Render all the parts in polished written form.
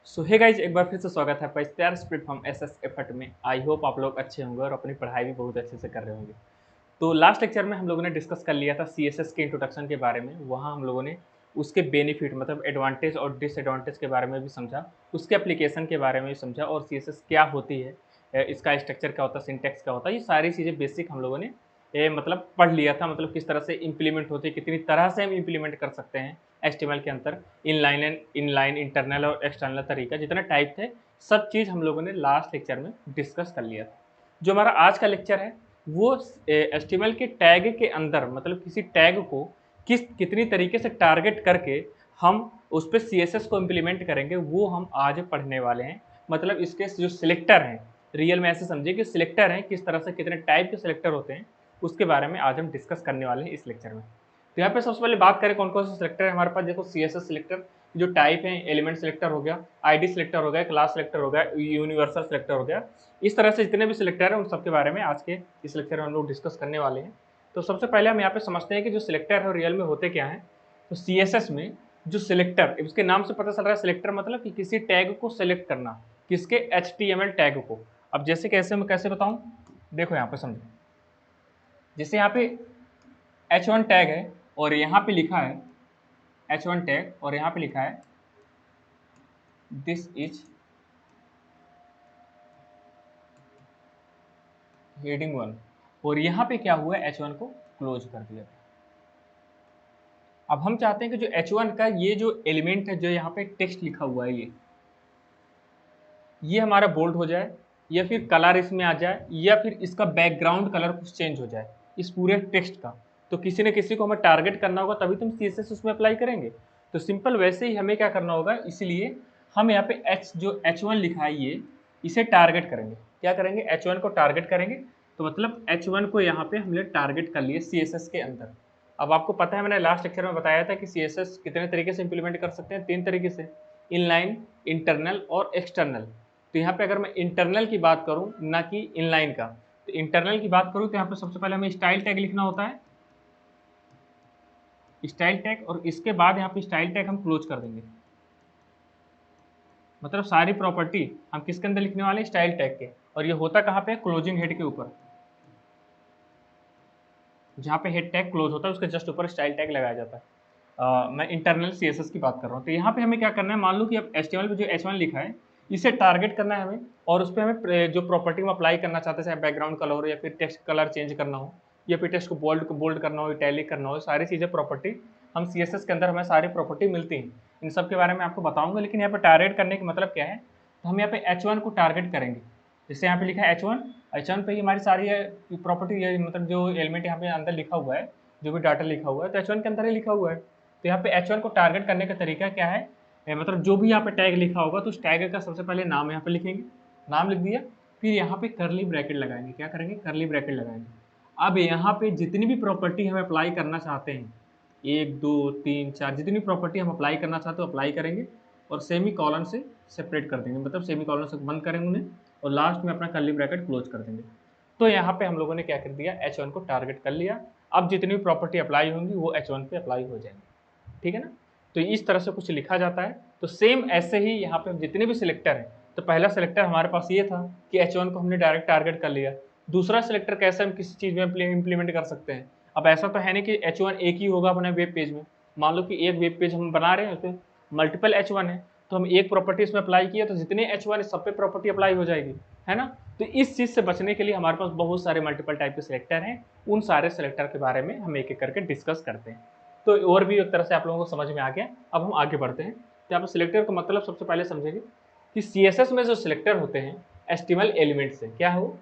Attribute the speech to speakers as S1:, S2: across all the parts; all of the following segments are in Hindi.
S1: सो हे गाइज, एक बार फिर से स्वागत है आपका इस प्यारे प्लेटफॉर्म एसएस एफर्ट में। आई होप आप लोग अच्छे होंगे और अपनी पढ़ाई भी बहुत अच्छे से कर रहे होंगे। तो लास्ट लेक्चर में हम लोगों ने डिस्कस कर लिया था सीएसएस के इंट्रोडक्शन के बारे में। वहाँ हम लोगों ने उसके बेनिफिट मतलब एडवांटेज और डिसएडवांटेज के बारे में भी समझा, उसके एप्लीकेशन के बारे में भी समझा और सीएसएस क्या होती है, इसका स्ट्रक्चर क्या होता है, सिंटेक्स क्या होता है, ये सारी चीज़ें बेसिक हम लोगों ने मतलब पढ़ लिया था। मतलब किस तरह से इम्प्लीमेंट होती है, कितनी तरह से हम इम्प्लीमेंट कर सकते हैं एचटीएमएल के अंदर, इनलाइन, इंटरनल और एक्सटर्नल तरीका, जितने टाइप थे सब चीज़ हम लोगों ने लास्ट लेक्चर में डिस्कस कर लिया था। जो हमारा आज का लेक्चर है वो एचटीएमएल के टैग के अंदर मतलब किसी टैग को कितनी तरीके से टारगेट करके हम उस पर सीएसएस को इम्प्लीमेंट करेंगे, वो हम आज पढ़ने वाले हैं। मतलब इसके जो सिलेक्टर हैं, रियल में ऐसे समझिए कि सिलेक्टर हैं, किस तरह से कितने टाइप के सिलेक्टर होते हैं, उसके बारे में आज हम डिस्कस करने वाले हैं इस लेक्चर में। तो यहाँ पे सबसे पहले बात करें कौन कौन से सिलेक्टर है हमारे पास। देखो, सीएसएस सिलेक्टर जो टाइप है, एलिमेंट सिलेक्टर हो गया, आईडी सिलेक्टर हो गया, क्लास सिलेक्टर हो गया, यूनिवर्सल सिलेक्टर हो गया। इस तरह से जितने भी सिलेक्टर हैं उन सबके बारे में आज के इस लेक्चर में हम लोग डिस्कस करने वाले हैं। तो सबसे पहले हम यहाँ पे समझते हैं कि जो सिलेक्टर है रियल में होते क्या हैं। तो सीएसएस में जो सिलेक्टर, उसके नाम से पता चल रहा है सिलेक्टर मतलब कि किसी टैग को सिलेक्ट करना, किसके एचटीएमएल टैग को। अब जैसे कैसे मैं कैसे बताऊं, देखो यहाँ पे समझो। जैसे यहाँ पे h1 टैग है और यहाँ पे लिखा है h1 टैग और यहाँ पे लिखा है दिस इज हेडिंग 1 और यहाँ पे क्या हुआ है, h1 को क्लोज कर दिया। अब हम चाहते हैं कि जो h1 का ये जो एलिमेंट है, जो यहाँ पे टेक्स्ट लिखा हुआ है, ये हमारा बोल्ड हो जाए या फिर कलर इसमें आ जाए या फिर इसका बैकग्राउंड कलर कुछ चेंज हो जाए इस पूरे टेक्स्ट का। तो किसी न किसी को हमें टारगेट करना होगा, तभी तुम सीएसएस उसमें अप्लाई करेंगे। तो सिंपल वैसे ही हमें क्या करना होगा, इसलिए हम यहाँ पे जो h1 लिखा है ये, इसे टारगेट करेंगे। क्या करेंगे, h1 को टारगेट करेंगे। तो मतलब h1 को यहाँ पे हमने टारगेट कर लिए सीएसएस के अंदर। अब आपको पता है, मैंने लास्ट लेक्चर में बताया था कि सीएसएस कितने तरीके से इंप्लीमेंट कर सकते हैं, 3 तरीके से, इनलाइन, इंटरनल और एक्सटर्नल। तो यहाँ पे अगर मैं इंटरनल की बात करूँ ना कि इनलाइन का, तो इंटरनल की बात करूँ तो यहाँ पे सबसे पहले हमें स्टाइल टैग लिखना होता है, स्टाइल टैग, और इसके बाद यहाँ पे स्टाइल टैग हम क्लोज कर देंगे। मतलब सारी प्रॉपर्टी हम किसके अंदर लिखने वाले हैं, स्टाइल टैग के। और ये होता कहाँ पे, क्लोजिंग हेड के ऊपर, जहाँ पे हेड टैग क्लोज होता है उसके जस्ट ऊपर स्टाइल टैग लगाया जाता है। मैं इंटरनल सीएसएस की बात कर रहा हूँ। तो यहाँ पे हमें क्या करना है, मान लो कि अब एचटीएमएल पे जो h1 लिखा है इसे टारगेट करना है हमें, और उस पर हमें जो प्रॉपर्टी हम अप्लाई करना चाहते हैं, चाहे बैकग्राउंड कलर हो या फिर टेक्स्ट कलर चेंज करना हो या फिर टेक्स्ट को बोल्ड करना हो, इटैलिक करना हो, सारी चीज़ें प्रॉपर्टी हम सीएसएस के अंदर हमें सारी प्रॉपर्टी मिलती हैं। इन सब के बारे में आपको बताऊंगा, लेकिन यहाँ पे टारगेट करने का मतलब क्या है, तो हम यहाँ पे h1 को टारगेट करेंगे। जैसे यहाँ पे लिखा है h1 पे ही हमारी सारी प्रॉपर्टी, मतलब जो एलिमेंट यहाँ पे अंदर लिखा हुआ है, जो भी डाटा लिखा हुआ है तो h1 के अंदर ही लिखा हुआ है। तो यहाँ पे h1 को टारगेट करने का तरीका क्या है, मतलब जो भी यहाँ पे टैग लिखा होगा तो उस टैग का सबसे पहले नाम यहाँ पे लिखेंगे, नाम लिख दिया, फिर यहाँ पे करली ब्रैकेट लगाएंगे। क्या करेंगे, करली ब्रैकेट लगाएंगे। अब यहाँ पे जितनी भी प्रॉपर्टी हम अप्लाई करना चाहते हैं, 1 2 3 4, जितनी प्रॉपर्टी हम अप्लाई करना चाहते हो अप्लाई करेंगे और सेमी कॉलन से सेपरेट कर देंगे, मतलब सेमी कॉलन से बंद करेंगे उन्हें और लास्ट में अपना करली ब्रैकेट क्लोज कर देंगे। तो यहाँ पे हम लोगों ने क्या कर दिया, h1 को टारगेट कर लिया। अब जितनी भी प्रॉपर्टी अप्लाई होंगी वो h1 पे अप्लाई हो जाएंगी, ठीक है ना। तो इस तरह से कुछ लिखा जाता है। तो सेम ऐसे ही यहाँ पे जितने भी सिलेक्टर हैं, तो पहला सिलेक्टर हमारे पास ये था कि h1 को हमने डायरेक्ट टारगेट कर लिया। दूसरा सिलेक्टर कैसे हम किसी चीज़ में इम्प्लीमेंट कर सकते हैं। अब ऐसा तो है नहीं कि h1 एक ही होगा अपने वेब पेज में। मान लो कि एक वेब पेज हम बना रहे हैं, उसमें मल्टीपल h1 है, तो हम एक प्रॉपर्टी इसमें अप्लाई किया तो जितने h1 है सब पे प्रॉपर्टी अप्लाई हो जाएगी, है ना। तो इस चीज़ से बचने के लिए हमारे पास बहुत सारे मल्टीपल टाइप के सिलेक्टर हैं। उन सारे सिलेक्टर के बारे में हम एक एक करके डिस्कस करते हैं। तो और भी एक तरह से आप लोगों को समझ में आ गया। अब हम आगे बढ़ते हैं। तो यहाँ पर सिलेक्टर का मतलब सबसे पहले समझेंगे कि सीएसएस में जो सिलेक्टर होते हैं एचटीएमएल एलिमेंट से, क्या हो,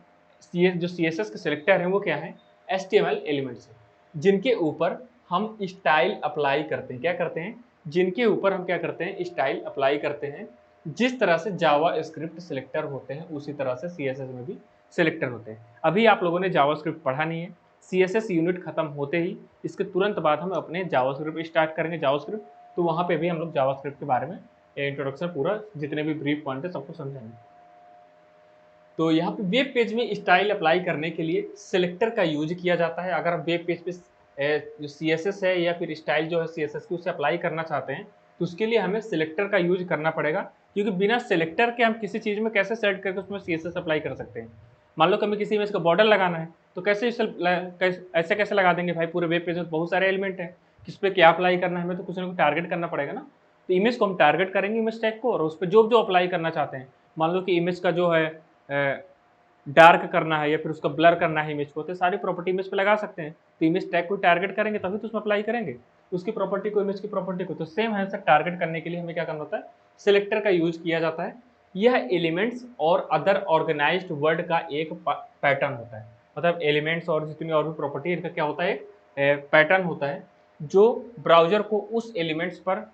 S1: जो सीएसएस के सिलेक्टर हैं वो क्या है, एचटीएमएल एलिमेंट से, जिनके ऊपर हम स्टाइल अप्लाई करते हैं। क्या करते हैं, जिनके ऊपर हम क्या करते हैं, स्टाइल अप्लाई करते हैं। जिस तरह से जावा स्क्रिप्ट सिलेक्टर होते हैं उसी तरह से सीएसएस में भी सिलेक्टर होते हैं। अभी आप लोगों ने जावा स्क्रिप्ट पढ़ा नहीं है, सीएसएस यूनिट खत्म होते ही इसके तुरंत बाद हम अपने जावास्क्रिप्ट स्टार्ट करेंगे, जावास्क्रिप्ट। तो वहाँ पे भी हम लोग जावास्क्रिप्ट के बारे में इंट्रोडक्शन पूरा जितने भी ब्रीफ पॉइंट है सबको समझेंगे। तो यहाँ पे वेब पेज में स्टाइल अप्लाई करने के लिए सिलेक्टर का यूज किया जाता है। अगर आप वेब पेज पे जो सीएसएस है या फिर स्टाइल जो है सीएसएस की उसे अप्लाई करना चाहते हैं तो उसके लिए हमें सिलेक्टर का यूज करना पड़ेगा, क्योंकि बिना सिलेक्टर के हम किसी चीज़ में कैसे सेलेक्ट करके उसमें CSS अप्लाई कर सकते हैं। मान लो हमें किसी इमेज का बॉर्डर लगाना है तो ऐसे कैसे लगा देंगे भाई, पूरे वेब पेज में बहुत सारे एलिमेंट हैं, किस पे क्या अप्लाई करना है, हमें तो कुछ ना कुछ टारगेट करना पड़ेगा ना। तो इमेज को हम टारगेट करेंगे इमेज टैग को, और उस पर जो जो अप्लाई करना चाहते हैं, मान लो कि इमेज का जो है डार्क करना है या फिर उसका ब्लर करना है इमेज को, तो सारी प्रॉपर्टी इमेज पे लगा सकते हैं। तो इमेज टैग को टारगेट करेंगे तभी तो उसमें अप्लाई करेंगे उसकी प्रॉपर्टी को, इमेज की प्रॉपर्टी को। तो सेम है सर, टारगेट करने के लिए हमें क्या करना होता है, सिलेक्टर का यूज किया जाता है। यह एलिमेंट्स और अदर ऑर्गेनाइज्ड वर्ड का एक पैटर्न होता है। मतलब एलिमेंट्स और जितनी और भी प्रॉपर्टी, इनका क्या होता है, एक पैटर्न होता है जो ब्राउजर को उस एलिमेंट्स पर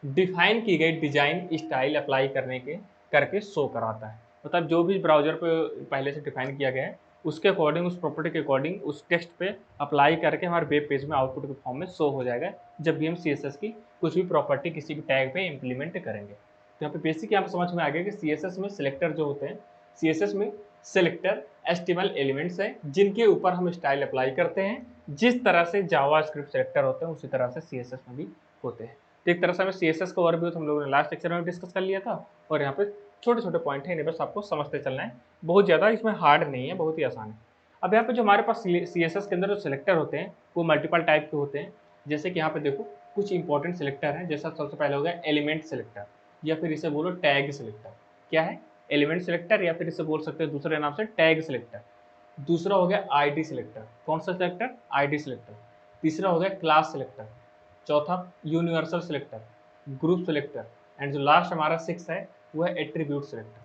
S1: डिफाइन की गई डिजाइन स्टाइल अप्लाई करके शो कराता है। मतलब जो भी ब्राउजर पे पहले से डिफाइन किया गया है उसके अकॉर्डिंग, उस प्रॉपर्टी के अकॉर्डिंग उस टेक्स्ट पे अप्लाई करके हमारे वेब पेज में आउटपुट के फॉर्म में शो हो जाएगा जब भी हम CSS की कुछ भी प्रॉपर्टी किसी भी टैग पे इंप्लीमेंट करेंगे। तो यहाँ पे बेसिक यहाँ पे समझ में आ गया कि CSS में सिलेक्टर जो होते हैं, CSS में सिलेक्टर HTML एलिमेंट्स हैं जिनके ऊपर हम स्टाइल अप्लाई करते हैं। जिस तरह से जावास्क्रिप्ट सिलेक्टर होते हैं उसी तरह से CSS में भी होते हैं। तो एक तरह से हमें CSS का ओवरव्यू हम लोगों ने लास्ट लेक्चर में डिस्कस कर लिया था, और यहाँ पे छोटे छोटे पॉइंट है, इन्हें बस आपको समझते चलना है। बहुत ज़्यादा इसमें हार्ड नहीं है, बहुत ही आसान है। अब यहाँ पे जो हमारे पास CSS के अंदर जो सिलेक्टर होते हैं वो मल्टीपल टाइप के होते हैं। जैसे कि यहाँ पे देखो कुछ इंपॉर्टेंट सिलेक्टर हैं। जैसा सबसे पहले हो गया एलिमेंट सिलेक्टर, या फिर इसे बोलो टैग सिलेक्टर। क्या है, एलिमेंट सिलेक्टर, या फिर इसे बोल सकते हैं दूसरे नाम से टैग सिलेक्टर। दूसरा हो गया ID सिलेक्टर। कौन सा सिलेक्टर, ID सिलेक्टर। तीसरा हो गया क्लास सिलेक्टर। चौथा universal selector, group selector, and जो लास्ट हमारा 6 है वो है एट्रीब्यूट सिलेक्टर।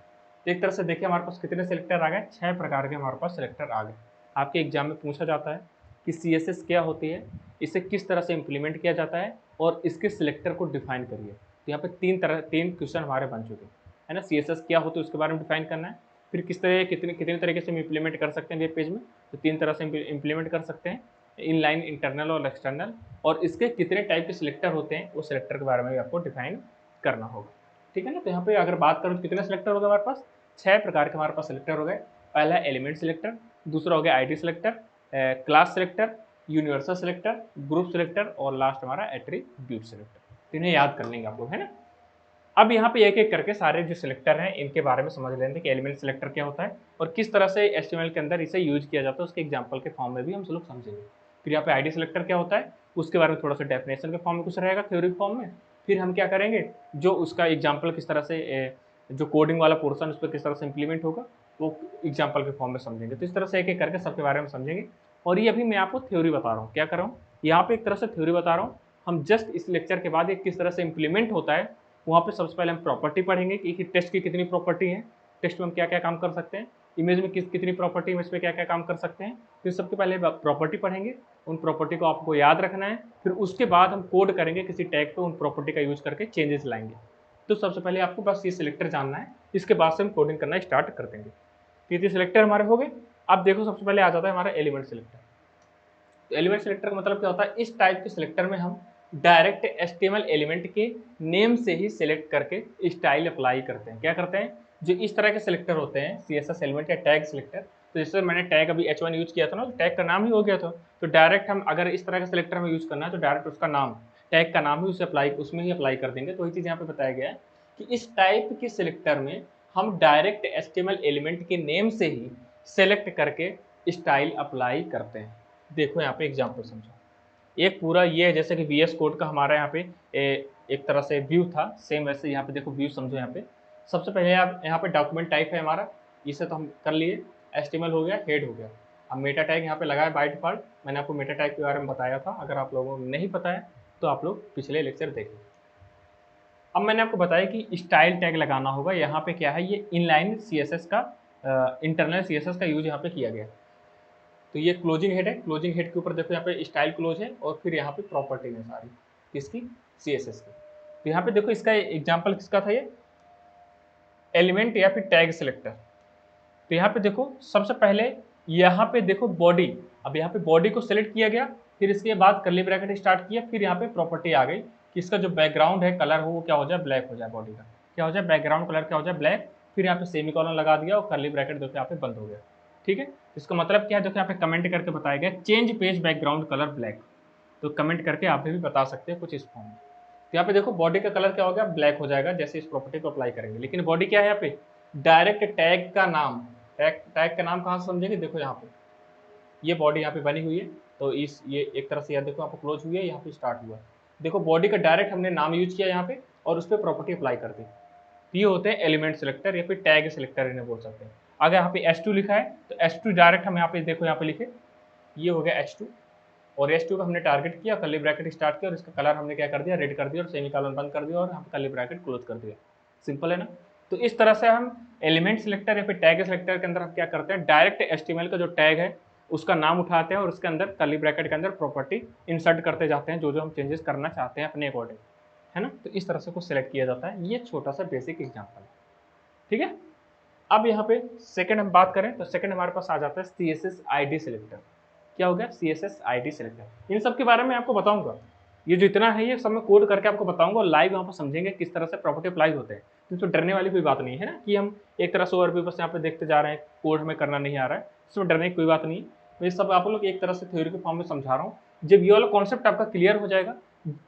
S1: तो एक तरह से देखिए हमारे पास कितने सिलेक्टर आ गए, 6 प्रकार के हमारे पास सिलेक्टर आ गए। आपके एग्जाम में पूछा जाता है कि CSS क्या होती है, इसे किस तरह से इंप्लीमेंट किया जाता है, और इसके सिलेक्टर को डिफाइन करिए। तो यहाँ पे तीन क्वेश्चन हमारे बन चुके हैं ना। CSS क्या होती है उसके बारे में डिफाइन करना है, फिर किस तरह कितने तरीके से हम इंप्लीमेंट कर सकते हैं वेब पेज में। तो 3 तरह से इंप्लीमेंट कर सकते हैं, इनलाइन, इंटरनल और एक्सटर्नल। और इसके कितने टाइप के सिलेक्टर होते हैं उस सिलेक्टर के बारे में भी आपको डिफाइन करना होगा। ठीक है ना। तो यहाँ पे अगर बात करूँ तो कितने सिलेक्टर हो गए हमारे पास, 6 प्रकार के हमारे पास सिलेक्टर हो गए। पहला एलिमेंट सिलेक्टर, दूसरा हो गया ID selector, class selector, universal selector, group selector, और लास्ट हमारा एट्रीब्यूट सिलेक्टर। तो इन्हें याद कर लेंगे आप लोग, है ना। अब यहाँ पे एक एक करके सारे जो सिलेक्टर हैं इनके बारे में समझ लेते हैं कि एलिमेंट सिलेक्टर क्या होता है और किस तरह से HTML के अंदर इसे यूज किया जाता है, उसके एग्जांपल के फॉर्म में भी हम लोग समझेंगे। फिर यहाँ पे ID सिलेक्टर क्या होता है उसके बारे में थोड़ा सा डेफिनेशन के फॉर्म में कुछ रहेगा, थ्योरी फॉर्म में। फिर हम क्या करेंगे, जो उसका एग्जाम्पल किस तरह से जो कोडिंग वाला पोर्सन उस पर किस तरह से इंप्लीमेंट होगा वो एग्जाम्पल के फॉर्म में समझेंगे। तो इस तरह से एक एक करके सबके बारे में समझेंगे। और ये अभी मैं आपको थ्योरी बता रहा हूँ, क्या कर रहा हूँ, यहाँ पे एक तरह से थ्योरी बता रहा हूँ। हम जस्ट इस लेक्चर के बाद ये किस तरह से इंप्लीमेंट होता है वहाँ पे सबसे पहले हम प्रॉपर्टी पढ़ेंगे कि टेक्स्ट की कितनी प्रॉपर्टी है, टेक्स्ट में हम क्या क्या काम कर सकते हैं, इमेज में कितनी प्रॉपर्टी, इमेज पे क्या क्या काम कर सकते हैं। फिर सबसे पहले प्रॉपर्टी पढ़ेंगे, उन प्रॉपर्टी को आपको याद रखना है। फिर उसके बाद हम कोड करेंगे किसी टैग पे, उन प्रॉपर्टी का यूज करके चेंजेस लाएंगे। तो सबसे पहले आपको बस ये सिलेक्टर जानना है, इसके बाद से हम कोडिंग करना स्टार्ट कर देंगे। कितने सिलेक्टर हमारे हो गए। अब देखो सबसे पहले आ जाता है हमारा एलिमेंट सिलेक्टर। तो एलिमेंट सिलेक्टर का मतलब क्या होता है, इस टाइप के सिलेक्टर में हम डायरेक्ट HTML एलिमेंट के नेम से ही सिलेक्ट करके स्टाइल अप्लाई करते हैं। क्या करते हैं, जो इस तरह के सिलेक्टर होते हैं CSS एलिमेंट या टैग सिलेक्टर। तो जैसे मैंने टैग अभी H1 यूज किया था ना, तो टैग का नाम ही हो गया था। तो डायरेक्ट हम अगर इस तरह का सिलेक्टर में यूज करना है तो डायरेक्ट उसका नाम, टैग का नाम ही उसमें ही अप्लाई कर देंगे। तो वही चीज़ यहाँ पे बताया गया है कि इस टाइप के सिलेक्टर में हम डायरेक्ट HTML एलिमेंट के नेम से ही सेलेक्ट करके स्टाइल अप्लाई करते हैं। देखो यहाँ पे एग्जाम्पल समझो, एक पूरा ये है जैसे कि VS कोड का हमारा यहाँ पे एक तरह से व्यू था, सेम वैसे यहाँ पे देखो व्यू समझो। यहाँ पे सबसे पहले आप यहाँ पे डॉक्यूमेंट टाइप है हमारा, इसे तो हम कर लिए, HTML हो गया, हेड हो गया। अब मेटा टैग यहाँ पे लगा है बाय डिफॉल्ट। मैंने आपको मेटा टैग के बारे में बताया था, अगर आप लोगों को नहीं पता है तो आप लोग पिछले लेक्चर देखें। अब मैंने आपको बताया कि स्टाइल टैग लगाना होगा। यहाँ पे क्या है, ये इनलाइन CSS का इंटरनल CSS का यूज यहाँ पे किया गया। तो ये क्लोजिंग हेड है, क्लोजिंग हेड के ऊपर देखो यहाँ पे स्टाइल क्लोज है, और फिर यहाँ पे प्रॉपर्टी है सारी किसकी, CSS की। तो यहाँ पे देखो इसका एग्जांपल किसका था, ये एलिमेंट या फिर टैग सिलेक्टर। तो यहाँ पे देखो सबसे पहले यहाँ पे देखो बॉडी, अब यहाँ पे बॉडी को सिलेक्ट किया गया, फिर इसके बाद कर्ली ब्रैकेट स्टार्ट किया, फिर यहाँ पे प्रॉपर्टी आ गई कि इसका जो बैकग्राउंड है कलर हो वो क्या हो जाए, ब्लैक हो जाए, बॉडी का क्या हो जाए, बैकग्राउंड कलर क्या हो जाए, ब्लैक। फिर यहाँ पे सेमीकोलन लगा दिया और कर्ली ब्रैकेट देखो यहाँ पे बंद हो गया। ठीक है, इसका मतलब क्या है, देखो यहाँ पे कमेंट करके बताया गया change page background colour black. तो कमेंट करके आप भी बता सकते हैं कुछ इस फॉर्म में। तो यहाँ पे देखो बॉडी का कलर क्या हो गया, ब्लैक हो जाएगा जैसे इस प्रॉपर्टी को अप्लाई करेंगे। लेकिन बॉडी क्या है यहाँ पे, डायरेक्ट टैग का नाम, टैग का नाम कहाँ से समझेंगे, देखो यहाँ पे ये बॉडी यहाँ पे बनी हुई है, तो इस ये एक तरह से यार देखो यहाँ पे क्लोज हुई है, यहाँ पे स्टार्ट हुआ है। देखो बॉडी का डायरेक्ट हमने नाम यूज किया यहाँ पे और उस पर प्रॉपर्टी अप्लाई कर दी। ये होते हैं एलिमेंट सिलेक्टर या फिर टैग सिलेक्टर इन्हें बोल सकते हैं। अगर यहाँ पे H2 लिखा है तो H2 डायरेक्ट हम यहाँ पे देखो यहाँ पे लिखे, ये हो गया H2 और H2 को हमने टारगेट किया, कर्ली ब्रैकेट स्टार्ट किया और इसका कलर हमने क्या कर दिया, रेड कर दिया और सेमीकोलन बंद कर दिया और यहाँ पे कर्ली ब्रैकेट क्लोज कर दिया। सिंपल है ना। तो इस तरह से हम एलिमेंट सिलेक्टर या फिर टैग सिलेक्टर के अंदर हम क्या करते हैं, डायरेक्ट HTML का जो टैग है उसका नाम उठाते हैं और उसके अंदर कर्ली ब्रैकेट के अंदर प्रॉपर्टी इंसर्ट करते जाते हैं जो जो हम चेंजेस करना चाहते हैं अपने अकॉर्डिंग, है ना। तो इस तरह से कुछ सिलेक्ट किया जाता है। ये छोटा सा बेसिक एग्जाम्पल है, ठीक है। अब यहाँ पे सेकंड हम बात करें तो सेकंड हमारे पास आ जाता है CSS ID सिलेक्टर। क्या हो गया, CSS ID सिलेक्टर। इन सब के बारे में आपको बताऊंगा, ये जो इतना है ये सब मैं कोड करके आपको बताऊंगा और लाइव यहाँ पर समझेंगे किस तरह से प्रॉपर्टी अप्लाई होते हैं। तो इसमें डरने वाली कोई बात नहीं है ना, कि हम एक तरह से ओवरव्यू बस यहाँ पे देखते जा रहे हैं, कोड हमें करना नहीं आ रहा है, इसमें डरने की कोई बात नहीं है। मैं सब आप लोग एक तरह से थ्योरी के फॉर्म में समझा रहा हूँ। जब ये वाला कॉन्सेप्ट आपका क्लियर हो जाएगा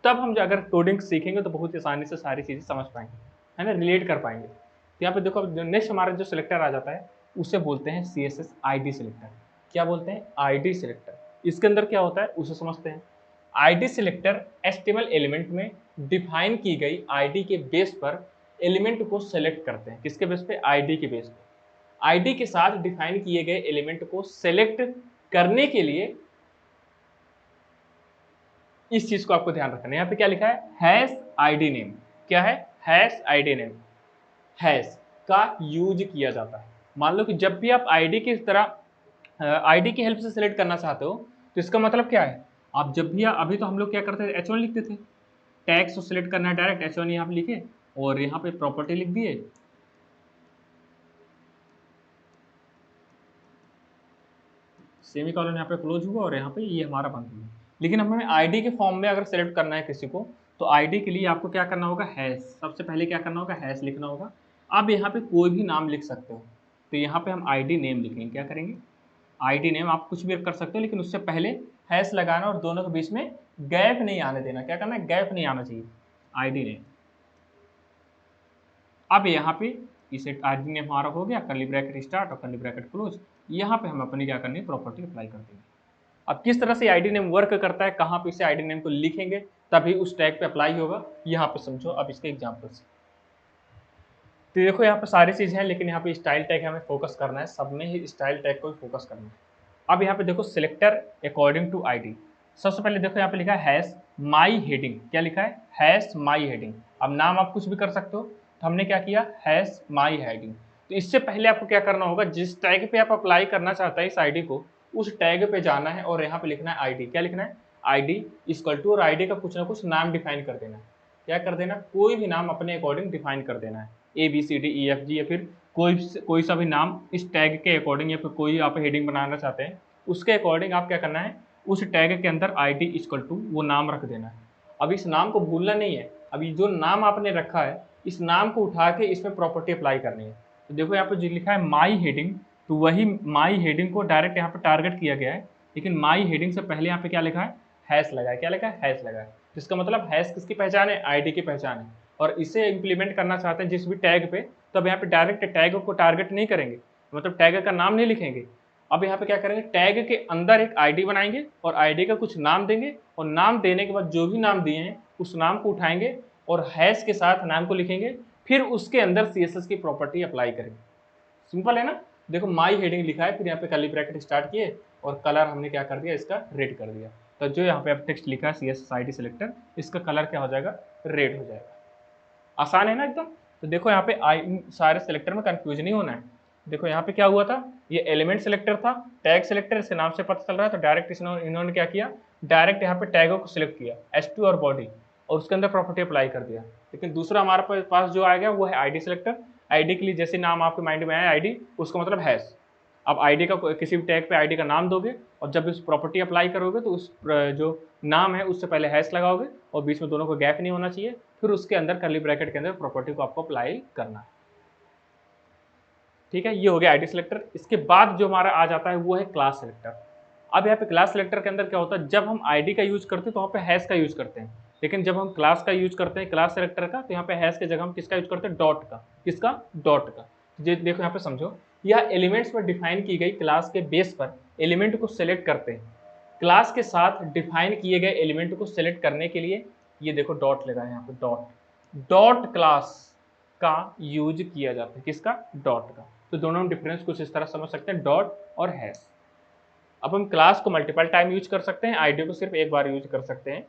S1: तब हम अगर कोडिंग सीखेंगे तो बहुत आसानी से सारी चीज़ें समझ पाएंगे, है ना, रिलेट कर पाएंगे। तो यहाँ पे देखो नेक्स्ट हमारा जो सिलेक्टर आ जाता है उसे बोलते हैं CSS ID सिलेक्टर। क्या बोलते हैं, ID सिलेक्टर। इसके अंदर क्या होता है उसे समझते हैं। ID सिलेक्टर HTML एलिमेंट में डिफाइन की गई ID के बेस पर एलिमेंट को सेलेक्ट करते हैं। किसके बेस पे, ID के बेस पे। ID के साथ डिफाइन किए गए एलिमेंट को सेलेक्ट करने के लिए इस चीज को आपको ध्यान रखना है। यहाँ पे क्या लिखा है, हैश ID नेम। क्या है, हैश ID नेम, हैश का यूज किया जाता है। मान लो कि जब भी आप आईडी की तरह आईडी की हेल्प से सिलेक्ट करना चाहते हो तो इसका मतलब क्या है, आप जब भी अभी तो हम लोग क्या करते थे, H1 लिखते थे, टैग्स को सिलेक्ट करना है डायरेक्ट H1 यहाँ पे लिखे और यहाँ पे प्रॉपर्टी लिख दिए, सेमीकोलन यहाँ पे क्लोज हुआ और यहाँ पे ये हमारा बंद हुआ। लेकिन हमें आईडी के फॉर्म में अगर सेलेक्ट करना है किसी को तो आईडी के लिए आपको क्या करना होगा, हैश, सबसे पहले क्या करना होगा, हैश लिखना होगा। अब यहाँ पे कोई भी नाम लिख सकते हो, तो यहाँ पे हम आईडी नेम लिखेंगे। क्या करेंगे, आईडी नेम, आप कुछ भी कर सकते हो लेकिन उससे पहले हैश लगाना और दोनों के बीच में गैप नहीं आने देना। क्या करना है, गैप नहीं आना चाहिए, आईडी नेम। अब यहाँ पे इसे आईडी नेम हमारा हो गया, कर्ली ब्रैकेट स्टार्ट और कर्ली ब्रैकेट क्लोज। यहाँ पे हम अपनी क्या करनी है, प्रॉपर्टी अप्लाई कर देंगे। अब किस तरह से आईडी नेम वर्क करता है, कहाँ पे इसे आईडी नेम को लिखेंगे तभी उस टैग पे अप्लाई होगा, यहाँ पे समझो अब इसके एग्जाम्पल से। तो देखो यहाँ पे सारी चीजें हैं लेकिन यहाँ पे स्टाइल टैग हमें फोकस करना है, सब में ही स्टाइल टैग को फोकस करना है। अब यहाँ पे देखो सिलेक्टर अकॉर्डिंग टू आईडी। सबसे पहले देखो यहाँ पे लिखा है हैश माई हेडिंग। क्या लिखा है, हैश माई हेडिंग। अब नाम आप कुछ भी कर सकते हो, तो हमने क्या किया, हैश माई हेडिंग। तो इससे पहले आपको क्या करना होगा, जिस टैग पे आप अप्लाई करना चाहते हैं इस आईडी को, उस टैग पे जाना है और यहाँ पे लिखना है आईडी। क्या लिखना है, आईडी इक्वल टू, और आईडी का कुछ ना कुछ नाम डिफाइन कर देना है। क्या कर देना, कोई भी नाम अपने अकॉर्डिंग डिफाइन कर देना है, ABCDEFG या फिर कोई सा भी नाम इस टैग के अकॉर्डिंग, या फिर कोई आप हेडिंग बनाना चाहते हैं उसके अकॉर्डिंग आप क्या करना है, उस टैग के अंदर आईडी इक्वल टू वो नाम रख देना है। अब इस नाम को भूलना नहीं है, अभी जो नाम आपने रखा है इस नाम को उठा के इसमें प्रॉपर्टी अप्लाई करनी है। तो देखो यहाँ पे जो लिखा है माई हेडिंग, तो वही माई हेडिंग को डायरेक्ट यहाँ पे टारगेट किया गया है, लेकिन माई हेडिंग से पहले यहाँ पे क्या लिखा है, हैश लगा है। क्या लिखा है, हैश लगा है। जिसका मतलब हैश किसकी पहचान है, आईडी की पहचान है। और इसे इंप्लीमेंट करना चाहते हैं जिस भी टैग पे, तब यहाँ पे डायरेक्ट टैग को टारगेट नहीं करेंगे, मतलब टैग का नाम नहीं लिखेंगे। अब यहाँ पे क्या करेंगे, टैग के अंदर एक आईडी बनाएंगे और आईडी का कुछ नाम देंगे और नाम देने के बाद जो भी नाम दिए हैं उस नाम को उठाएंगे और हैश के साथ नाम को लिखेंगे, फिर उसके अंदर CSS की प्रॉपर्टी अप्लाई करेंगे। सिंपल है ना। देखो माई हेडिंग लिखा है, फिर यहाँ पे कर्ली ब्रैकेट स्टार्ट किए और कलर हमने क्या कर दिया, इसका रेड कर दिया। तो जो यहाँ पे अब टेक्स्ट लिखा है CSS ID सिलेक्टर, इसका कलर क्या हो जाएगा, रेड हो जाएगा। आसान है ना एकदम। तो देखो यहाँ पे सारे सिलेक्टर में कंफ्यूज नहीं होना है। देखो यहाँ पे क्या हुआ था, ये एलिमेंट सिलेक्टर था, टैग सिलेक्टर, इसके नाम से पता चल रहा है। तो डायरेक्ट इन्होंने क्या किया, डायरेक्ट यहाँ पे टैगों को सिलेक्ट किया, H2 और बॉडी, और उसके अंदर प्रॉपर्टी अप्लाई कर दिया। लेकिन दूसरा हमारे पास जो आएगा वो है आईडी सिलेक्टर। आईडी के लिए जैसे नाम आपके माइंड में आया आईडी, उसका मतलब हैश। अब आईडी का किसी भी टैग पे आईडी का नाम दोगे और जब इस प्रॉपर्टी अप्लाई करोगे तो उस जो नाम है उससे पहले हैश लगाओगे और बीच में दोनों को गैप नहीं होना चाहिए, फिर उसके अंदर कर्ली ब्रैकेट के अंदर प्रॉपर्टी को आपको अप्लाई करना है। ठीक है, ये हो गया आईडी सिलेक्टर। इसके बाद जो हमारा आ जाता है वो है क्लास सिलेक्टर। अब यहाँ पे क्लास सिलेक्टर के अंदर क्या होता है, जब हम आईडी का यूज करते हैं तो वहाँ पे हैश का यूज करते हैं, लेकिन जब हम क्लास का यूज करते हैं, क्लास सेलेक्टर का, तो यहाँ पे हैश की जगह हम किसका यूज करते हैं, डॉट का। किसका, डॉट का। ये देखो यहाँ पे समझो, यह एलिमेंट्स में डिफाइन की गई क्लास के बेस पर एलिमेंट को सेलेक्ट करते हैं। क्लास के साथ डिफाइन किए गए एलिमेंट को सेलेक्ट करने के लिए ये देखो डॉट लगा है यहाँ पे, डॉट। डॉट क्लास का यूज किया जाता है, किसका, डॉट का। तो दोनों में डिफरेंस कुछ इस तरह समझ सकते हैं, डॉट और हैश। अब हम क्लास को मल्टीपल टाइम यूज कर सकते हैं, आईडी को सिर्फ एक बार यूज कर सकते हैं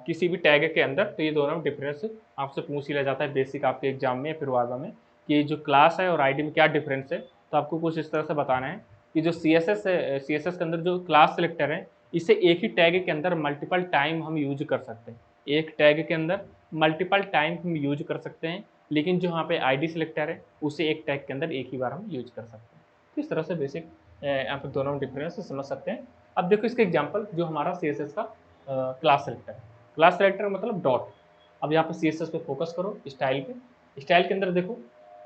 S1: किसी भी टैग के अंदर। तो ये दोनों में डिफरेंस आपसे पूछ ही लिया जाता है बेसिक आपके एग्जाम में या फिर वाइवा में, कि जो क्लास है और आईडी में क्या डिफरेंस है। तो आपको कुछ इस तरह से बताना है कि जो CSS है, CSS के अंदर जो क्लास सेलेक्टर है, इसे एक ही टैग के अंदर मल्टीपल टाइम हम यूज कर सकते हैं। एक टैग के अंदर मल्टीपल टाइम हम यूज कर सकते हैं, लेकिन जो यहाँ पे आईडी सिलेक्टर है उसे एक टैग के अंदर एक ही बार हम यूज कर सकते हैं। तो इस तरह से बेसिक यहाँ पे दोनों डिफरेंस समझ सकते हैं। अब देखो इसका एग्जांपल, जो हमारा CSS का क्लास सेलेक्टर है। क्लास सेलेक्टर मतलब डॉट। अब यहाँ पे CSS पे फोकस करो, स्टाइल पे। स्टाइल के अंदर देखो,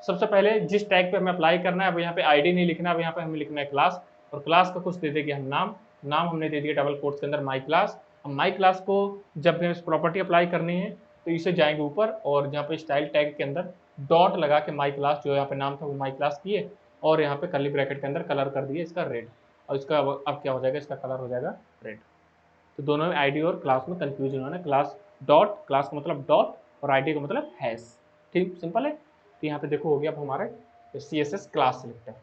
S1: सबसे पहले जिस टैग पे हमें अप्लाई करना है, अब यहाँ पे आईडी नहीं लिखना, अब यहाँ पे हमें लिखना है क्लास। और क्लास का कुछ दे देंगे हम नाम हमने दे दिया डबल कोट्स के अंदर माई क्लास। अब माई क्लास को जब हमें प्रॉपर्टी अप्लाई करनी है तो इसे जाएंगे ऊपर, और यहाँ पे स्टाइल टैग के अंदर डॉट लगा के माई क्लास, जो यहाँ पे नाम था वो माई क्लास किए, और यहाँ पे कर्ली ब्रैकेट के अंदर कलर कर दिए इसका रेड। और इसका अब क्या हो जाएगा, इसका कलर हो जाएगा रेड। तो दोनों में आईडी और क्लास में कंफ्यूजन होना, क्लास डॉट, क्लास का मतलब डॉट और आईडी का मतलब हैश। ठीक, सिंपल है। तो यहाँ पे देखो हो गया अब हमारे CSS क्लास सेलेक्टर।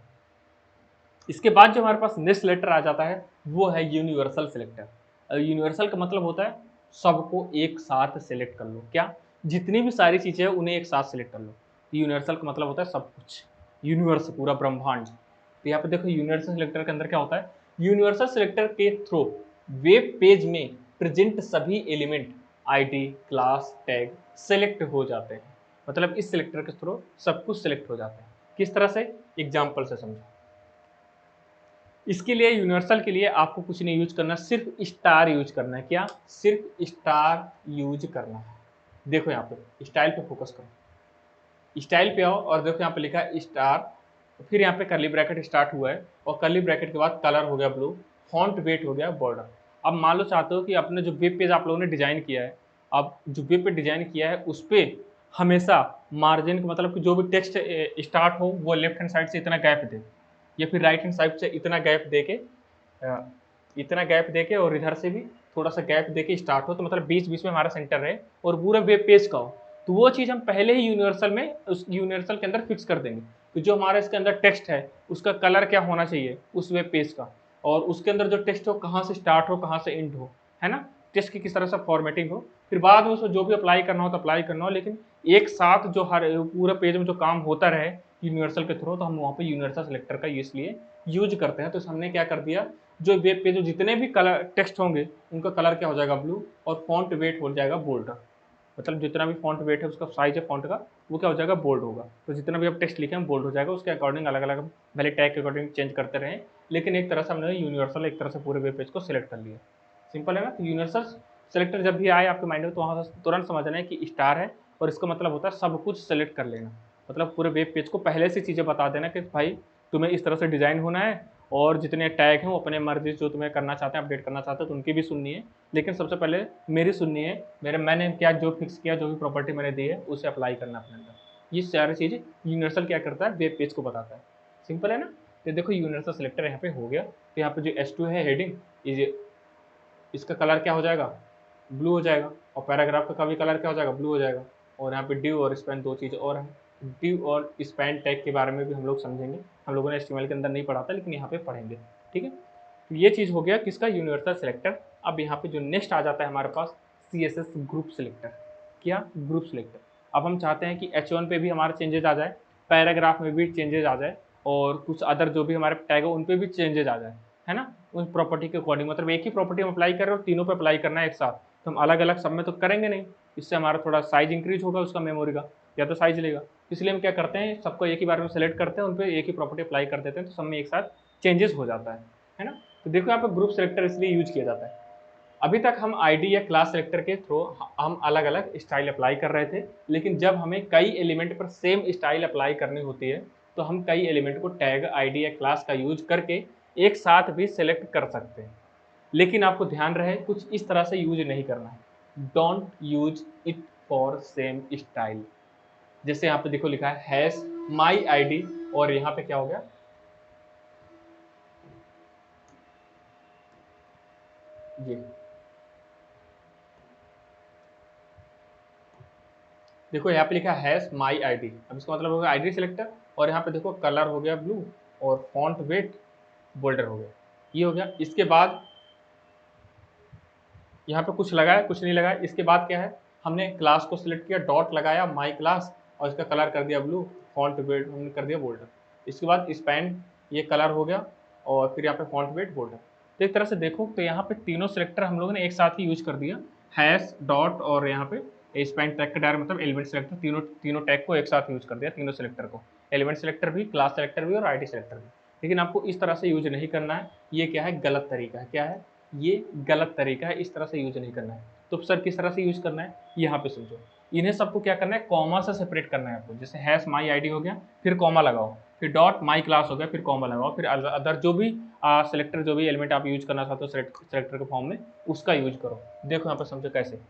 S1: इसके बाद जो हमारे पास नेक्स्ट सेलेक्टर आ जाता है वो है यूनिवर्सल सेलेक्टर। यूनिवर्सल का मतलब होता है सबको एक साथ सेलेक्ट कर लो। क्या, जितनी भी सारी चीजें हैं उन्हें एक साथ सेलेक्ट कर लो। यूनिवर्सल का मतलब होता है सब कुछ, यूनिवर्स, पूरा ब्रह्मांड। तो यहाँ पे देखो यूनिवर्सल सेलेक्टर के अंदर क्या होता है, यूनिवर्सल सेलेक्टर के थ्रू वेब पेज में प्रेजेंट सभी element ID, class, tag select हो जाते हैं। मतलब इस सेलेक्टर के थ्रू सब कुछ सेलेक्ट हो जाता है। किस तरह से, एग्जाम्पल से समझो। इसके लिए यूनिवर्सल के लिए आपको कुछ नहीं यूज करना, सिर्फ स्टार यूज करना है। क्या, सिर्फ स्टार यूज करना है। देखो यहाँ पे स्टाइल पे फोकस करो, स्टाइल पे आओ और देखो यहाँ पे लिखा है स्टार, फिर यहाँ पे कर्ली ब्रैकेट स्टार्ट हुआ है, और कर्ली ब्रैकेट के बाद कलर हो गया ब्लू, फॉन्ट वेट हो गया बॉर्डर। अब मान लो चाहते हो कि अपने जो वेब पेज आप लोगों ने डिजाइन किया है, अब जो वेब पे डिजाइन किया है उस पर हमेशा मार्जिन का मतलब कि जो भी टेक्स्ट स्टार्ट हो वो लेफ्ट हैंड साइड से इतना गैप दे, या फिर राइट हैंड साइड से इतना गैप दे के, इतना गैप दे के, और इधर से भी थोड़ा सा गैप दे के स्टार्ट हो, तो मतलब बीच बीच में हमारा सेंटर रहे और पूरा वेब पेज का हो। तो वो चीज़ हम पहले ही यूनिवर्सल में, उस यूनिवर्सल के अंदर फिक्स कर देंगे कि जो हमारा इसके अंदर टेक्स्ट है उसका कलर क्या होना चाहिए उस वेब पेज का, और उसके अंदर जो टेक्स्ट हो कहाँ से स्टार्ट हो कहाँ से एंड हो, है ना, टेक्स्ट की किस तरह से फॉर्मेटिंग हो। फिर बाद में उसको जो भी अप्लाई करना हो तो अप्लाई करना हो, लेकिन एक साथ जो हर पूरा पेज में जो काम होता रहे यूनिवर्सल के थ्रू, तो हम वहाँ पे यूनिवर्सल सेलेक्टर का इसलिए यूज करते हैं। तो हमने क्या कर दिया, जो वेब पे जो जितने भी कलर टेक्स्ट होंगे उनका कलर क्या हो जाएगा, ब्लू, और फॉन्ट वेट हो जाएगा बोल्ड। मतलब जितना भी फॉन्ट वेट है उसका साइज है फॉन्ट का, वो क्या हो जाएगा, बोल्ड होगा। तो जितना भी आप टेक्स्ट लिखे हैं बोल्ड हो जाएगा, उसके अकॉर्डिंग अलग अलग भले टैग के अकॉर्डिंग चेंज करते रहें, लेकिन एक तरह से हमने यूनिवर्सल एक तरह से पूरे वेब पेज को सिलेक्ट कर लिया। सिंपल है ना। तो यूनिवर्सल सेलेक्टर जब भी आए आपके माइंड में तो वहाँ से तुरंत समझना है कि स्टार है, और इसका मतलब होता है सब कुछ सेलेक्ट कर लेना। मतलब पूरे वेब पेज को पहले से चीज़ें बता देना कि भाई तुम्हें इस तरह से डिज़ाइन होना है, और जितने टैग हैं वो अपने मर्जी जो तुम्हें करना चाहते हैं, अपडेट करना चाहते हैं तो उनकी भी सुननी है, लेकिन सबसे पहले मेरी सुननी है। मैंने क्या जो फिक्स किया, जो भी प्रॉपर्टी मैंने दी है उसे अप्लाई करना अपने अंदर। ये सारी चीज़ें यूनिवर्सल क्या करता है, वेब पेज को बताता है। सिंपल है ना। तो देखो यूनिवर्सल सेलेक्टर यहाँ पे हो गया। तो यहाँ पे जो S2 है हेडिंग, इसका कलर क्या हो जाएगा, ब्लू हो जाएगा, और पैराग्राफ का भी कलर क्या हो जाएगा, ब्लू हो जाएगा। और यहाँ पे डिव और स्पैन दो चीज़ और हैं। डिव और स्पैन टैग के बारे में भी हम लोग समझेंगे, हम लोगों ने HTML के अंदर नहीं पढ़ा था लेकिन यहाँ पे पढ़ेंगे। ठीक है, तो ये चीज़ हो गया किसका, यूनिवर्सल सेलेक्टर। अब यहाँ पे जो नेक्स्ट आ जाता है हमारे पास CSS ग्रुप सेलेक्टर। क्या, ग्रुप सेलेक्टर। अब हम चाहते हैं कि H1 पे भी हमारे चेंजेस आ जाए, पैराग्राफ में भी चेंजेस आ जाए, और कुछ अदर जो भी हमारे टैग है उन पे भी चेंजेस आ जाए, है ना, उस प्रॉपर्टी के अकॉर्डिंग। मतलब एक ही प्रॉपर्टी हम अप्लाई कर रहे हैं और तीनों पे अप्लाई करना है एक साथ, तो हम अलग अलग सब में तो करेंगे नहीं। इससे हमारा थोड़ा साइज इंक्रीज होगा उसका मेमोरी का, या तो साइज लेगा। इसलिए हम क्या करते हैं, सबको एक ही बार में सेलेक्ट करते हैं, उन पर एक ही प्रॉपर्टी अप्लाई कर देते हैं, तो सब में एक साथ चेंजेस हो जाता है ना। तो देखो यहाँ पर ग्रुप सेलेक्टर इसलिए यूज किया जाता है। अभी तक हम आईडी या क्लास सेलेक्टर के थ्रू हम अलग अलग स्टाइल अप्लाई कर रहे थे, लेकिन जब हमें कई एलिमेंट पर सेम स्टाइल अप्लाई करनी होती है तो हम कई एलिमेंट को टैग, आईडी या क्लास का यूज करके एक साथ भी सेलेक्ट कर सकते हैं। लेकिन आपको ध्यान रहे कुछ इस तरह से यूज नहीं करना है। Don't use it for same style. जैसे यहाँ पे देखो लिखा है हैश माई आईडी, और यहाँ पे क्या हो गया, ये देखो यहाँ पे लिखा है हैश माई आईडी। अब इसका मतलब हो गया आईडी सिलेक्टर, और यहाँ पे देखो कलर हो गया ब्लू, और फॉन्ट वेट बोल्डर हो गया, ये हो गया। इसके बाद यहाँ पे कुछ लगाया, कुछ नहीं लगाया। इसके बाद क्या है, हमने क्लास को सिलेक्ट किया, डॉट लगाया माई क्लास, और इसका कलर कर दिया ब्लू, फॉन्ट वेट हमने कर दिया बोल्डर। इसके बाद स्पैन, ये कलर हो गया, और फिर यहाँ पे फॉन्ट वेट बोल्डर। तो एक तरह से देखो तो यहाँ पे तीनों सिलेक्टर हम लोगों ने एक साथ ही यूज कर दिया, हैश, डॉट और यहाँ पे स्पैन टैग का डायरेक्ट मतलब एलिमेंट सिलेक्टर, तीनों तीनों टैग को एक साथ यूज कर दिया, तीनों सिलेक्टर को, एलिमेंट सिलेक्टर भी, क्लास सिलेक्टर भी और आईडी सिलेक्टर भी। लेकिन आपको इस तरह से यूज नहीं करना है, ये क्या है, गलत तरीका है। क्या है ये, गलत तरीका है, इस तरह से यूज नहीं करना है। तो सर किस तरह से यूज करना है, यहाँ पे समझो। इन्हें सबको क्या करना है, कॉमा से सेपरेट करना है आपको। जैसे हैश माई आईडी हो गया, फिर कॉमा लगाओ, फिर डॉट माई क्लास हो गया, फिर कॉमा लगाओ, फिर अदर जो भी सिलेक्टर, जो भी एलिमेंट आप यूज करना चाहते हो सिलेक्टर के फॉर्म में, उसका यूज करो। देखो यहाँ पे समझो कैसे,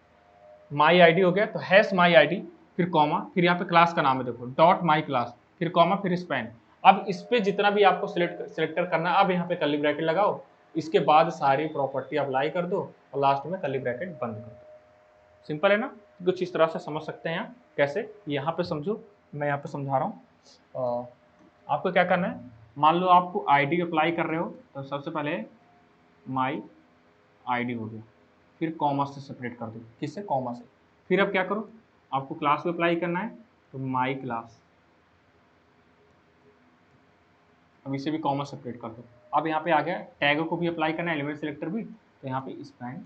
S1: माई आईडी हो गया तो हैश माई आईडी, फिर कॉमा, फिर यहाँ पे क्लास का नाम है देखो डॉट माई क्लास, फिर कॉमा, फिर स्पैन। अब इस पे जितना भी आपको सिलेक्टर करना है, अब यहाँ पे कर्ली ब्रैकेट लगाओ, इसके बाद सारी प्रॉपर्टी अप्लाई कर दो, और लास्ट में कर्ली ब्रैकेट बंद कर दो। सिंपल है ना। कुछ इस तरह से समझ सकते हैं। यहाँ कैसे, यहाँ पे समझो, मैं यहाँ पे समझा रहा हूँ। आपको क्या करना है, मान लो आपको आईडी अप्लाई कर रहे हो, तो सबसे पहले माई आईडी हो गया, फिर कॉमा से सेपरेट कर दो, किससे, कॉमा से। फिर अब क्या करो, आपको क्लास पे अप्लाई करना है, तो माई क्लास, अब इसे भी कॉमा सेपरेट कर दो। अब यहाँ पे आ गया टैग को भी अप्लाई करना है, एलिमेंट सिलेक्टर भी, तो यहाँ पे स्पैन।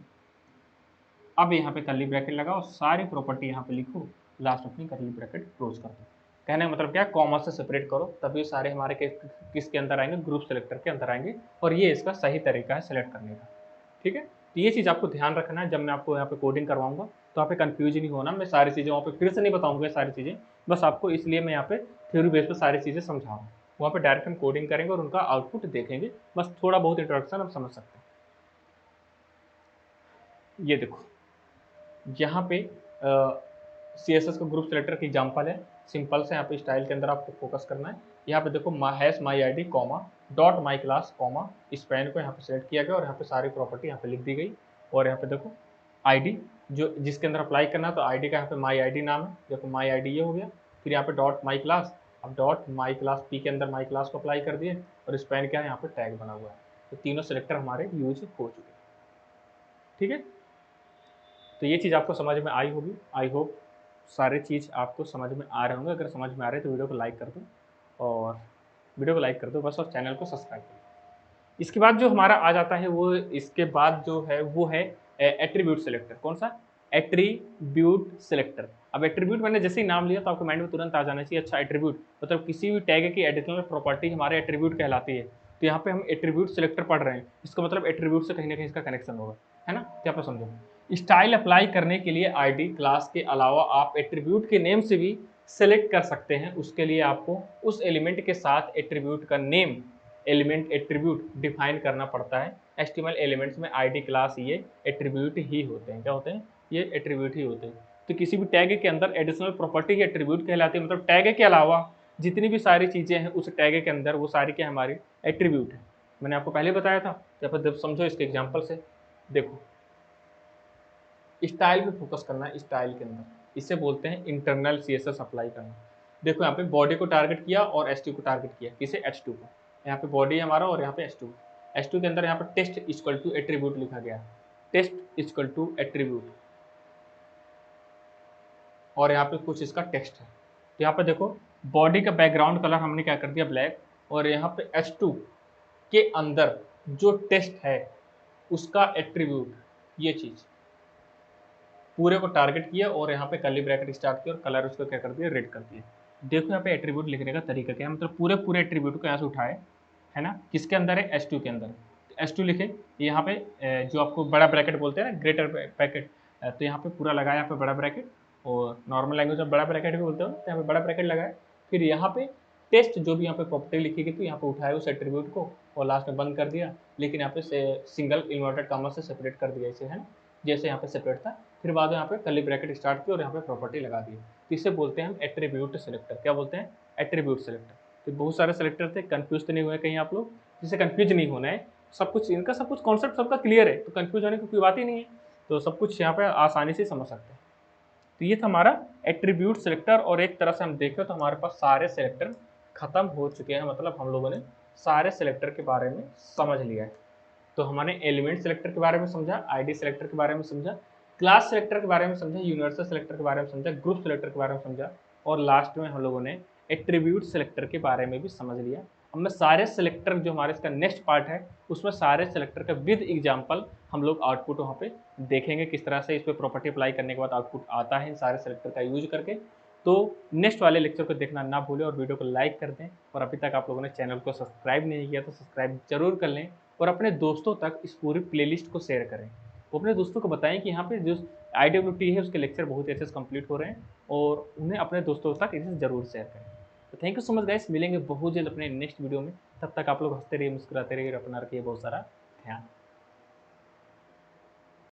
S1: अब यहाँ पे कर्ली ब्रैकेट लगाओ, सारी प्रॉपर्टी यहाँ पे लिखो, लास्ट अपनी कर्ली ब्रैकेट क्लोज कर दो। कहने का मतलब क्या, कॉमा से सेपरेट करो, तभी सारे हमारे किसके अंदर आएंगे, ग्रुप सिलेक्टर के अंदर आएंगे, और ये इसका सही तरीका है सिलेक्ट करने का। ठीक है, तो ये चीज़ आपको ध्यान रखना है। जब मैं आपको यहाँ पे कोडिंग करवाऊंगा तो यहाँ पे कंफ्यूज नहीं होना, मैं सारी चीज़ें वहाँ पे फिर से नहीं बताऊंगा सारी चीज़ें, बस आपको इसलिए मैं यहाँ पे थ्योरी बेस पे सारी चीज़ें समझा रहा हूँ। वहाँ पे डायरेक्ट हम कोडिंग करेंगे और उनका आउटपुट देखेंगे, बस थोड़ा बहुत इंट्रोडक्शन आप समझ सकते हैं। ये देखो यहाँ पे CSS का ग्रुप सिलेक्टर की एग्जांपल है, सिंपल से। यहाँ पे स्टाइल के अंदर आपको फोकस करना है। यहाँ पे देखो hash my ID comma dot my class comma span को यहाँ पे सेलेक्ट किया गया, और यहाँ पे सारी प्रॉपर्टी यहाँ पे लिख दी गई। और यहाँ पे देखो आईडी जो जिसके अंदर अप्लाई करना है, तो आईडी का यहाँ पे माई आईडी नाम है, देखो माई आईडी ये हो गया। फिर यहाँ पे डॉट माई क्लास, अब डॉट माई क्लास पी के अंदर माई क्लास को अप्लाई कर दिए, और स्पैन क्या है, यहाँ पे टैग बना हुआ है। तो तीनों सिलेक्टर हमारे यूज हो चुके हैं। ठीक है, तो ये चीज़ आपको समझ में आई होगी। आई होप सारे चीज़ आपको समझ में आ रहे होंगे। अगर समझ में आ रहे हैं तो वीडियो को लाइक कर दो, और वीडियो को लाइक कर दो बस, और चैनल को सब्सक्राइब कर दो। इसके बाद जो हमारा आ जाता है वो, इसके बाद जो है वो है एट्रीब्यूट सिलेक्टर। कौन सा, एट्रीब्यूट सिलेक्टर। अब एट्रीब्यूट मैंने जैसे ही नाम लिया तो आपको माइंड में तुरंत आ जाना चाहिए, अच्छा एट्रीब्यूट मतलब किसी भी टैग की एडिशनल प्रॉपर्टी हमारे एट्रीब्यूट कहलाती है। तो यहाँ पे हम एट्रीब्यूट सिलेक्टर पढ़ रहे हैं, इसका मतलब एट्रीब्यूट से कहीं ना कहीं इसका कनेक्शन होगा, है ना। क्या आप समझो, स्टाइल अप्लाई करने के लिए आईडी क्लास के अलावा आप एट्रीब्यूट के नेम से भी सेलेक्ट कर सकते हैं। उसके लिए आपको उस एलिमेंट के साथ एट्रीब्यूट का नेम, एलिमेंट एट्रीब्यूट डिफाइन करना पड़ता है। HTML एलिमेंट्स में आईडी क्लास ये एट्रीब्यूट ही होते हैं। क्या होते हैं, ये एट्रीब्यूट ही होते हैं। तो किसी भी टैग के अंदर एडिशनल प्रॉपर्टी एट्रीब्यूट कहलाती है, मतलब टैग के अलावा जितनी भी सारी चीज़ें हैं उस टैग के अंदर, वो सारी क्या हमारी एट्रीब्यूट है। मैंने आपको पहले बताया था, जब समझो इसके एग्जाम्पल से। देखो स्टाइल पे फोकस करना है, स्टाइल के अंदर इसे बोलते हैं इंटरनल CSS अप्लाई करना। देखो यहाँ पे बॉडी को टारगेट किया और H2 को टारगेट किया, किसे, H2 को। यहाँ पे बॉडी हमारा और यहाँ पे H2 के अंदर यहाँ पे टेस्ट इक्वल टू एट्रीब्यूट लिखा गया, टेस्ट इक्वल टू एट्रीब्यूट, और यहाँ पे कुछ इसका टेक्स्ट है। तो यहाँ पे देखो बॉडी का बैकग्राउंड कलर हमने क्या कर दिया, ब्लैक, और यहाँ पे H2 के अंदर जो टेस्ट है उसका एट्रीब्यूट, ये चीज़ पूरे को टारगेट किया, और यहाँ पे कर्ली ब्रैकेट स्टार्ट किया, और कलर उसको क्या कर दिया, रेड कर दिया। देखो यहाँ पे एट्रीब्यूट लिखने का तरीका क्या है, मतलब पूरे पूरे एट्रीब्यूट को यहाँ से उठाए, है ना, किसके अंदर है, H2 के अंदर। H2 लिखे, यहाँ पे जो आपको बड़ा ब्रैकेट बोलते हैं ना, ग्रेटर ब्रैकेट, तो यहाँ पे पूरा लगाया, यहाँ पे बड़ा ब्रैकेट, और नॉर्मल लैंग्वेज में बड़ा ब्रैकेट भी बोलते हो, तो यहाँ पे बड़ा ब्रैकेट लगाया। फिर यहाँ पे टेस्ट जो भी यहाँ पे प्रॉपर्टी लिखी गई थी, यहाँ पे उठाया उस एट्रीब्यूट को, और लास्ट में बंद कर दिया। लेकिन यहाँ पे सिंगल इन्वर्टेड कॉमा से सेपरेट कर दिया इसे, है ना, जैसे यहाँ पे सेपरेट था फिर बाद में यहाँ पे कर्ली ब्रैकेट स्टार्ट की और यहाँ पे प्रॉपर्टी लगा दी। तो इसे बोलते हैं हम एट्रीब्यूट सेलेक्टर। क्या बोलते हैं? Attribute selector. तो बहुत सारे सेलेक्टर थे, कंफ्यूज तो नहीं हुए कहीं आप लोग? जिसे कंफ्यूज नहीं होना है, सब कुछ इनका सब कुछ कॉन्सेप्ट सबका क्लियर है, तो कंफ्यूज होने की कोई बात ही नहीं है, तो सब कुछ यहाँ पे आसानी से समझ सकते हैं। तो ये था हमारा एट्रीब्यूट सेलेक्टर, और एक तरह से हम देखें तो हमारे पास सारे सेलेक्टर खत्म हो चुके हैं, मतलब हम लोगों ने सारे सेलेक्टर के बारे में समझ लिया है। तो हमने एलिमेंट सेलेक्टर के बारे में समझा, आईडी सेलेक्टर के बारे में समझा, क्लास सेलेक्टर के बारे में समझा, यूनिवर्सल सेलेक्टर के बारे में समझा, ग्रुप सेलेक्टर के बारे में समझा, और लास्ट में हम लोगों ने एट्रीब्यूट सेलेक्टर के बारे में भी समझ लिया। अब मैं सारे सेलेक्टर जो हमारे इसका नेक्स्ट पार्ट है उसमें सारे सेलेक्टर का विद एग्जाम्पल हम लोग आउटपुट वहाँ पे देखेंगे, किस तरह से इस पर प्रॉपर्टी अप्लाई करने के बाद आउटपुट आता है इन सारे सेलेक्टर का यूज करके। तो नेक्स्ट वाले लेक्चर को देखना ना भूलें और वीडियो को लाइक कर दें, और अभी तक आप लोगों ने चैनल को सब्सक्राइब नहीं किया तो सब्सक्राइब जरूर कर लें, और अपने दोस्तों तक इस पूरी प्लेलिस्ट को शेयर करें। वो अपने दोस्तों को बताएं कि यहाँ पे जो IWT है उसके लेक्चर बहुत अच्छे से कंप्लीट हो रहे हैं, और उन्हें अपने दोस्तों तक इसे जरूर शेयर करें। तो thank you so much guys, मिलेंगे बहुत जल्द अपने नेक्स्ट वीडियो में। तब तक आप लोग हंसते रहिए, मुस्कुराते रहिए और अपना रखिए बहुत सारा ध्यान।